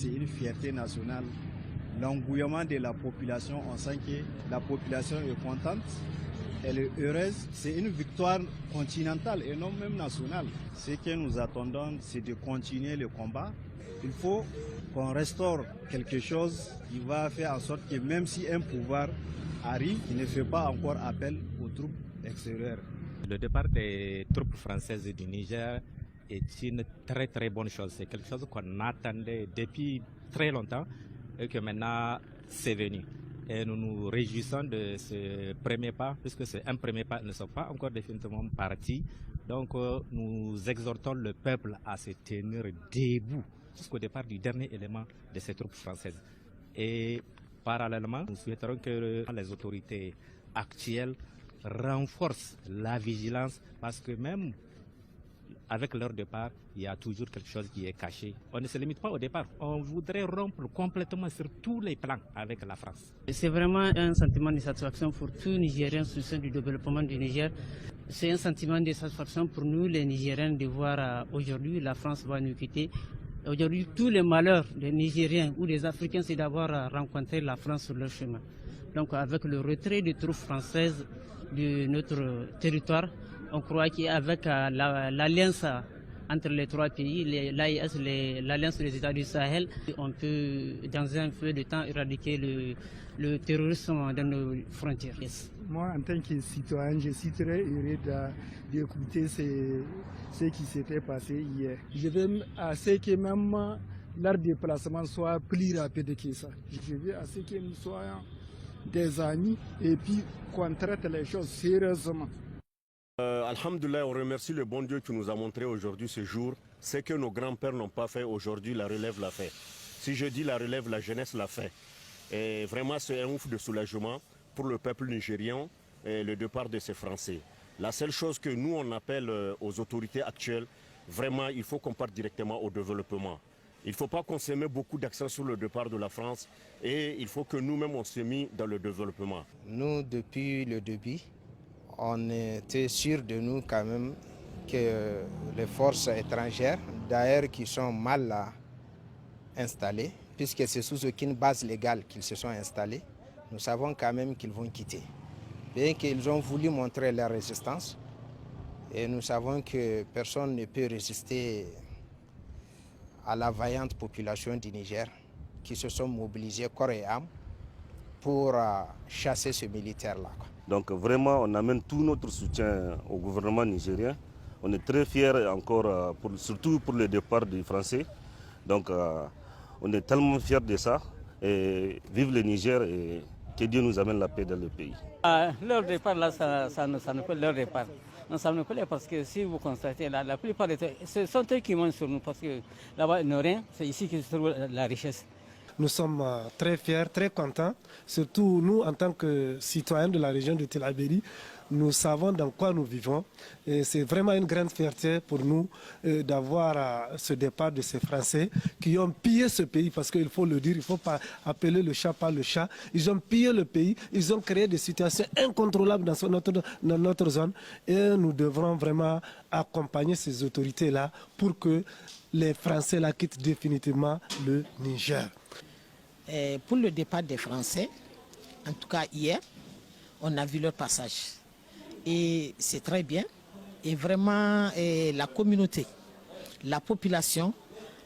c'est une fierté nationale. L'engouement de la population, on sent que la population est contente, elle est heureuse. C'est une victoire continentale et non même nationale. Ce que nous attendons, c'est de continuer le combat. Il faut qu'on restaure quelque chose qui va faire en sorte que même si un pouvoir arrive, il ne fait pas encore appel aux troupes extérieures. Le départ des troupes françaises du Niger est une très très bonne chose. C'est quelque chose qu'on attendait depuis très longtemps et que maintenant c'est venu. Et nous nous réjouissons de ce premier pas, puisque c'est un premier pas, ils ne sont pas encore définitivement partis. Donc nous exhortons le peuple à se tenir debout jusqu'au départ du dernier élément de ces troupes françaises. Et parallèlement, nous souhaiterons que les autorités actuelles renforcent la vigilance, parce que même avec leur départ, il y a toujours quelque chose qui est caché. On ne se limite pas au départ. On voudrait rompre complètement sur tous les plans avec la France. C'est vraiment un sentiment de satisfaction pour tous les Nigériens sur le sein du développement du Niger. C'est un sentiment de satisfaction pour nous, les Nigériens, de voir aujourd'hui la France va nous quitter. Aujourd'hui, tous les malheurs des Nigériens ou des Africains, c'est d'avoir rencontré la France sur leur chemin. Donc avec le retrait des troupes françaises de notre territoire, on croit qu'avec l'alliance entre les trois pays, l'AIS, l'alliance des États du Sahel, on peut dans un peu de temps éradiquer le terrorisme dans nos frontières. Moi, en tant que citoyen, je suis très heureux d'écouter ce qui s'était passé hier. Je veux à ce que même leur déplacement soit plus rapide que ça. Je veux à ce que nous soyons des amis et puis qu'on traite les choses sérieusement. Alhamdoulilah, on remercie le bon Dieu qui nous a montré aujourd'hui ce jour. Ce que nos grands-pères n'ont pas fait aujourd'hui, la relève l'a fait. Si je dis la relève, la jeunesse l'a fait. Et vraiment, c'est un ouf de soulagement pour le peuple nigérien et le départ de ces Français. La seule chose que nous, on appelle aux autorités actuelles, vraiment, il faut qu'on parte directement au développement. Il ne faut pas qu'on se mette beaucoup d'accent sur le départ de la France et il faut que nous-mêmes, on se mette dans le développement. Nous, depuis le début, on était sûr de nous quand même que les forces étrangères, d'ailleurs qui sont mal installées, puisque c'est sous aucune base légale qu'ils se sont installés, nous savons quand même qu'ils vont quitter. Bien qu'ils ont voulu montrer leur résistance, et nous savons que personne ne peut résister à la vaillante population du Niger qui se sont mobilisés corps et âme pour chasser ce militaire-là. Donc vraiment, on amène tout notre soutien au gouvernement nigérien. On est très fiers encore, surtout pour le départ des Français. Donc on est tellement fiers de ça. Et vive le Niger et que Dieu nous amène la paix dans le pays. Leur départ, là, ça nous fait leur départ. Non, ça nous plaît parce que si vous constatez, là, la plupart des temps, ce sont eux qui montent sur nous parce que là-bas, ils n'ont rien. C'est ici que se trouve la richesse. Nous sommes très fiers, très contents, surtout nous en tant que citoyens de la région de Tillabéri, nous savons dans quoi nous vivons et c'est vraiment une grande fierté pour nous d'avoir ce départ de ces Français qui ont pillé ce pays, parce qu'il faut le dire, il ne faut pas appeler le chat par le chat. Ils ont pillé le pays, ils ont créé des situations incontrôlables dans notre zone et nous devrons vraiment accompagner ces autorités-là pour que les Français la quittent définitivement le Niger. Pour le départ des Français, en tout cas hier, on a vu leur passage. Et c'est très bien. Et vraiment, la communauté, la population,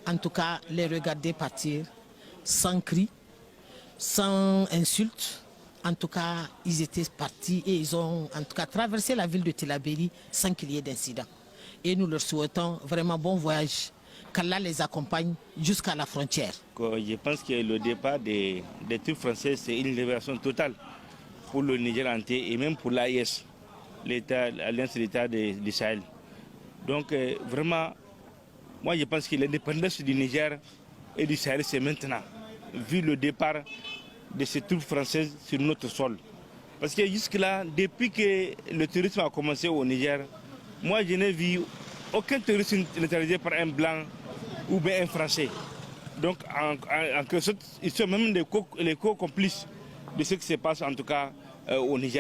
en tout cas, les regarder partir sans cris, sans insultes. En tout cas, ils étaient partis et ils ont en tout cas traversé la ville de Tillabéri sans qu'il y ait d'incident. Et nous leur souhaitons vraiment bon voyage, qu'Allah les accompagne jusqu'à la frontière. Je pense que le départ des troupes françaises, c'est une libération totale pour le Niger entier et même pour l'AIS, l'Alliance des États du Sahel. Donc vraiment, moi je pense que l'indépendance du Niger et du Sahel, c'est maintenant, vu le départ de ces troupes françaises sur notre sol. Parce que jusque-là, depuis que le terrorisme a commencé au Niger, moi je n'ai vu aucun terroriste neutralisé par un blanc ou bien un Français. Donc en quelque sorte, ils sont même les co-complices de ce qui se passe en tout cas au Niger.